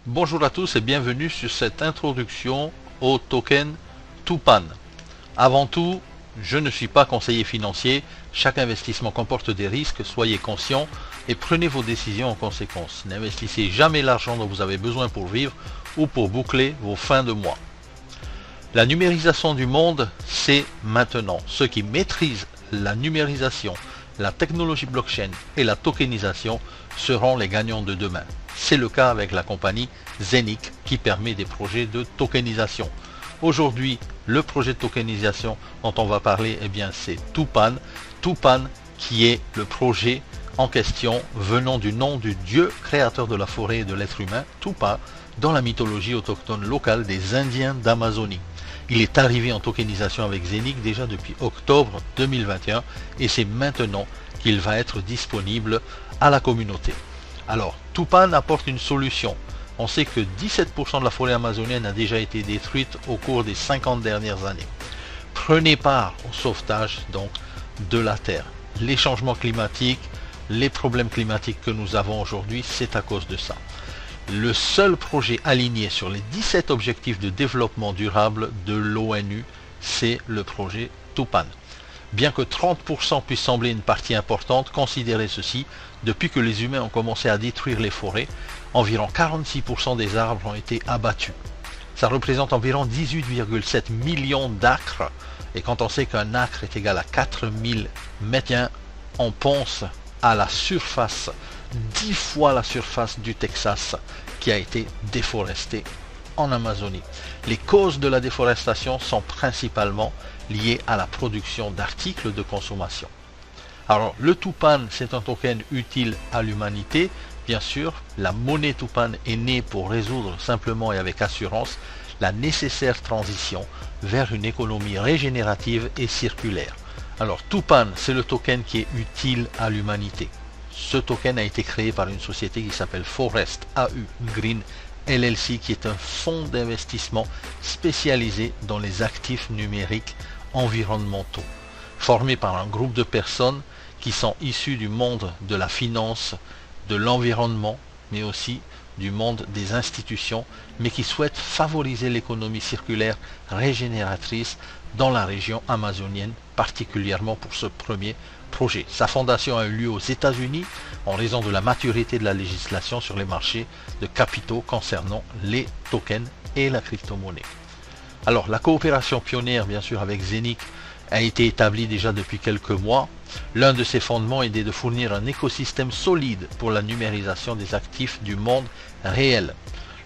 Bonjour à tous et bienvenue sur cette introduction au token Tupan. Avant tout, je ne suis pas conseiller financier, chaque investissement comporte des risques, soyez conscients et prenez vos décisions en conséquence. N'investissez jamais l'argent dont vous avez besoin pour vivre ou pour boucler vos fins de mois. La numérisation du monde, c'est maintenant. Ceux qui maîtrisent la numérisation, la technologie blockchain et la tokenisation seront les gagnants de demain. C'est le cas avec la compagnie Zenic qui permet des projets de tokenisation. Aujourd'hui, le projet de tokenisation dont on va parler, c'est Tupan. Tupan qui est le projet en question venant du nom du dieu créateur de la forêt et de l'être humain, Tupa, dans la mythologie autochtone locale des Indiens d'Amazonie. Il est arrivé en tokenisation avec Zenic déjà depuis octobre 2021 et c'est maintenant qu'il va être disponible à la communauté. Alors, Tupan apporte une solution. On sait que 17% de la forêt amazonienne a déjà été détruite au cours des 50 dernières années. Prenez part au sauvetage donc de la Terre. Les changements climatiques, les problèmes climatiques que nous avons aujourd'hui, c'est à cause de ça. Le seul projet aligné sur les 17 objectifs de développement durable de l'ONU, c'est le projet Tupan. Bien que 30% puisse sembler une partie importante, considérez ceci, depuis que les humains ont commencé à détruire les forêts, environ 46% des arbres ont été abattus. Ça représente environ 18,7 millions d'acres, et quand on sait qu'un acre est égal à 4000 mètres, on pense à la surface, 10 fois la surface du Texas qui a été déforestée en Amazonie. Les causes de la déforestation sont principalement liées à la production d'articles de consommation. Alors le Tupan, c'est un token utile à l'humanité. Bien sûr, la monnaie Tupan est née pour résoudre simplement et avec assurance la nécessaire transition vers une économie régénérative et circulaire. Alors Tupan, c'est le token qui est utile à l'humanité. Ce token a été créé par une société qui s'appelle Forest AU Green LLC, qui est un fonds d'investissement spécialisé dans les actifs numériques environnementaux, formé par un groupe de personnes qui sont issues du monde de la finance, de l'environnement, mais aussi du monde des institutions, mais qui souhaitent favoriser l'économie circulaire régénératrice dans la région amazonienne, particulièrement pour ce premier projet. Sa fondation a eu lieu aux États-Unis en raison de la maturité de la législation sur les marchés de capitaux concernant les tokens et la crypto-monnaie. Alors, la coopération pionnière, bien sûr, avec Zenic a été établie déjà depuis quelques mois. L'un de ses fondements est de fournir un écosystème solide pour la numérisation des actifs du monde réel.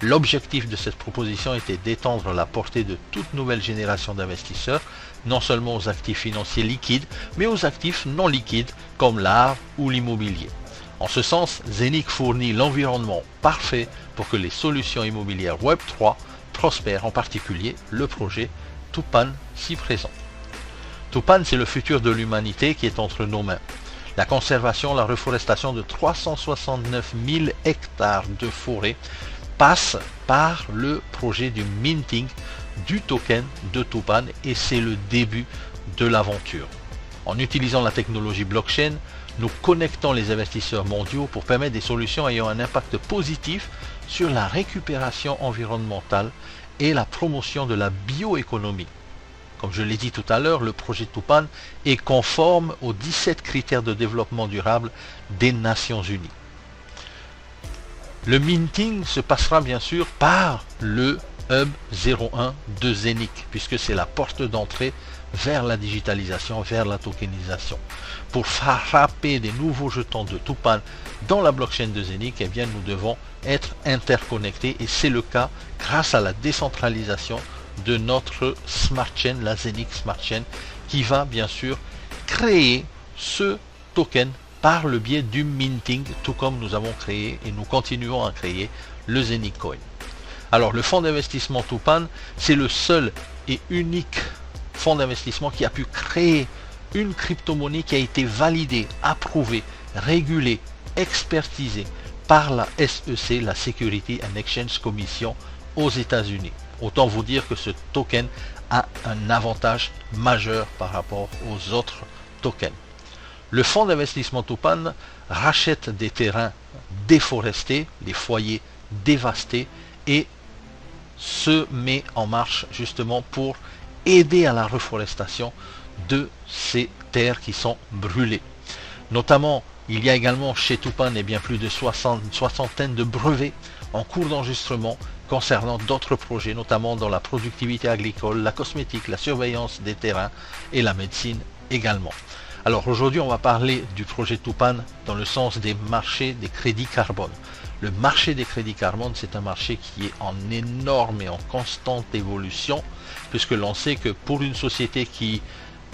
L'objectif de cette proposition était d'étendre la portée de toute nouvelle génération d'investisseurs, non seulement aux actifs financiers liquides, mais aux actifs non liquides comme l'art ou l'immobilier. En ce sens, Zenic fournit l'environnement parfait pour que les solutions immobilières Web3 prospèrent, en particulier le projet Tupan si présent. Tupan, c'est le futur de l'humanité qui est entre nos mains. La conservation, la reforestation de 369 000 hectares de forêt passe par le projet du minting du token de Tupan et c'est le début de l'aventure. En utilisant la technologie blockchain, nous connectons les investisseurs mondiaux pour permettre des solutions ayant un impact positif sur la récupération environnementale et la promotion de la bioéconomie. Comme je l'ai dit tout à l'heure, le projet Tupan est conforme aux 17 critères de développement durable des Nations Unies. Le minting se passera bien sûr par le Hub 01 de Zenic, puisque c'est la porte d'entrée vers la digitalisation, vers la tokenisation. Pour frapper des nouveaux jetons de Tupan dans la blockchain de Zenic, nous devons être interconnectés et c'est le cas grâce à la décentralisation de notre Smart Chain, la Zenic Smart Chain, qui va bien sûr créer ce token par le biais du minting, tout comme nous avons créé et nous continuons à créer le Zenic Coin. Alors le fonds d'investissement Tupan, c'est le seul et unique fonds d'investissement qui a pu créer une crypto-monnaie qui a été validée, approuvée, régulée, expertisée par la SEC, la Security and Exchange Commission aux États-Unis. Autant vous dire que ce token a un avantage majeur par rapport aux autres tokens. Le fonds d'investissement Tupan rachète des terrains déforestés, des foyers dévastés et se met en marche justement pour aider à la reforestation de ces terres qui sont brûlées. Notamment, il y a également chez Tupan plus de soixantaine de brevets en cours d'enregistrement concernant d'autres projets, notamment dans la productivité agricole, la cosmétique, la surveillance des terrains et la médecine également. Alors aujourd'hui, on va parler du projet Tupan dans le sens des marchés des crédits carbone. Le marché des crédits carbone, c'est un marché qui est en énorme et en constante évolution, puisque l'on sait que pour une société qui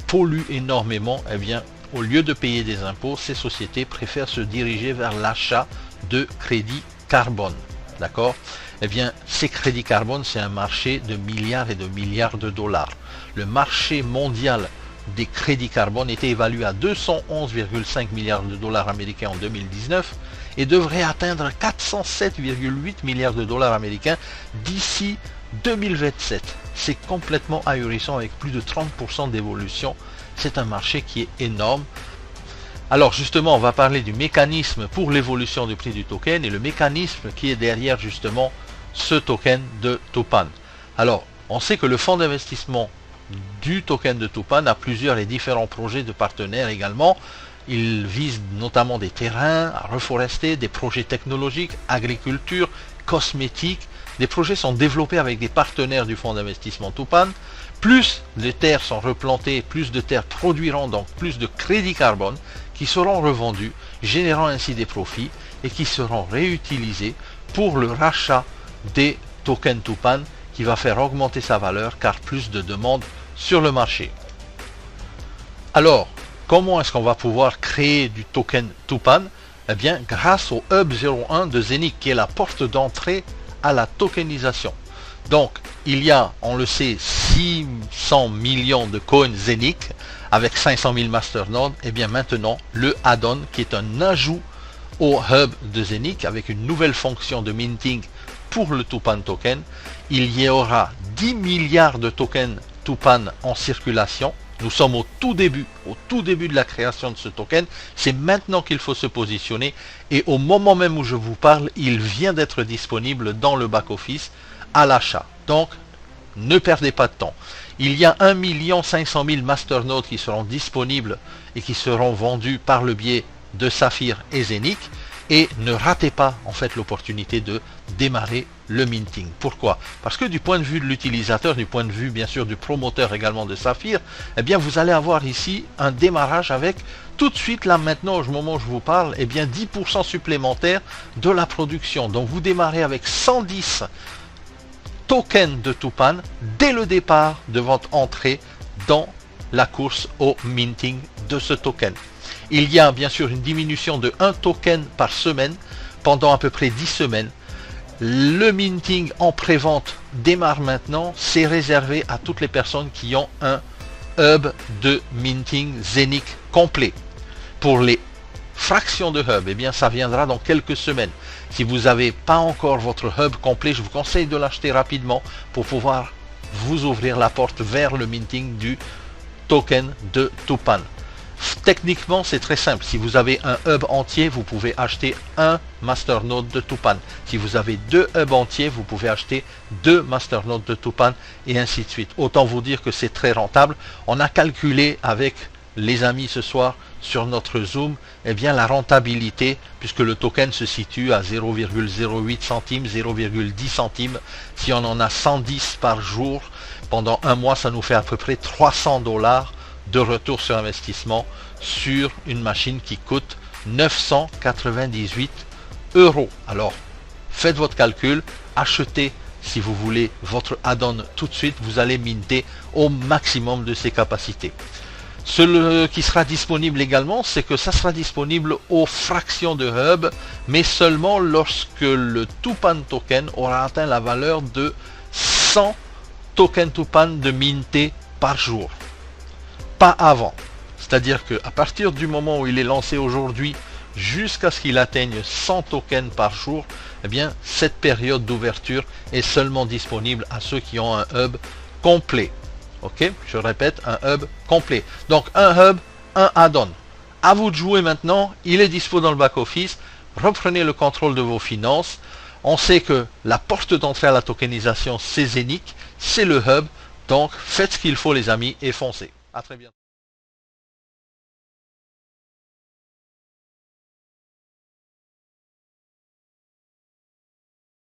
pollue énormément, eh bien, au lieu de payer des impôts, ces sociétés préfèrent se diriger vers l'achat de crédits carbone. D'accord? Eh bien, ces crédits carbone, c'est un marché de milliards et de milliards de dollars. Le marché mondial des crédits carbone était évalué à 211,5 milliards de dollars américains en 2019 et devrait atteindre 407,8 milliards de dollars américains d'ici 2027. C'est complètement ahurissant avec plus de 30% d'évolution. C'est un marché qui est énorme. Alors justement, on va parler du mécanisme pour l'évolution du prix du token et le mécanisme qui est derrière justement ce token de Tupan. Alors, on sait que le fonds d'investissement du token de Tupan a plusieurs et différents projets de partenaires également. Il vise notamment des terrains à reforester, des projets technologiques, agriculture, cosmétique. Des projets sont développés avec des partenaires du fonds d'investissement Tupan. Plus les terres sont replantées, plus de terres produiront donc plus de crédits carbone qui seront revendus, générant ainsi des profits et qui seront réutilisés pour le rachat des tokens Tupan qui va faire augmenter sa valeur car plus de demandes sur le marché. Alors, comment est-ce qu'on va pouvoir créer du token Tupan? Eh bien, grâce au Hub 01 de Zenic qui est la porte d'entrée à la tokenisation. Donc, il y a, on le sait, 600 millions de coins Zenic avec 500 000 masternodes. Et bien maintenant, le add-on qui est un ajout au Hub de Zenic avec une nouvelle fonction de minting pour le Tupan token. Il y aura 10 milliards de tokens Tupan en circulation. Nous sommes au tout début de la création de ce token. C'est maintenant qu'il faut se positionner et au moment même où je vous parle, il vient d'être disponible dans le back-office à l'achat. Donc, ne perdez pas de temps. Il y a 1 500 000 masternodes qui seront disponibles et qui seront vendus par le biais de Saphir et Zenic. Et ne ratez pas en fait l'opportunité de démarrer le minting. Pourquoi? Parce que du point de vue de l'utilisateur, du point de vue bien sûr du promoteur également de Saphir, eh bien vous allez avoir ici un démarrage avec tout de suite là maintenant au moment où je vous parle, eh bien 10% supplémentaire de la production. Donc vous démarrez avec 110 tokens de Tupan dès le départ de votre entrée dans la course au minting de ce token. Il y a bien sûr une diminution de 1 token par semaine pendant à peu près 10 semaines. Le minting en pré-vente démarre maintenant. C'est réservé à toutes les personnes qui ont un hub de minting Zenic complet. Pour les fractions de hub, eh bien ça viendra dans quelques semaines. Si vous n'avez pas encore votre hub complet, je vous conseille de l'acheter rapidement pour pouvoir vous ouvrir la porte vers le minting du token de Tupan. Techniquement, c'est très simple. Si vous avez un hub entier, vous pouvez acheter un masternode de Tupan. Si vous avez 2 hubs entiers, vous pouvez acheter 2 masternodes de Tupan et ainsi de suite. Autant vous dire que c'est très rentable. On a calculé avec les amis ce soir sur notre Zoom, eh bien la rentabilité, puisque le token se situe à 0,08 centimes, 0,10 centimes. Si on en a 110 par jour, pendant un mois, ça nous fait à peu près 300 $ de retour sur investissement sur une machine qui coûte 998 €. Alors, faites votre calcul, achetez si vous voulez votre add-on tout de suite, vous allez minter au maximum de ses capacités. Ce qui sera disponible également, c'est que ça sera disponible aux fractions de hub, mais seulement lorsque le Tupan token aura atteint la valeur de 100 tokens Tupan de minté par jour. Pas avant. C'est-à-dire qu'à partir du moment où il est lancé aujourd'hui jusqu'à ce qu'il atteigne 100 tokens par jour, eh bien cette période d'ouverture est seulement disponible à ceux qui ont un hub complet. Ok, je répète, un hub complet. Donc un hub, un add-on. À vous de jouer maintenant, il est dispo dans le back-office. Reprenez le contrôle de vos finances. On sait que la porte d'entrée à la tokenisation, c'est Zeniq, c'est le hub. Donc faites ce qu'il faut les amis et foncez. À très bientôt.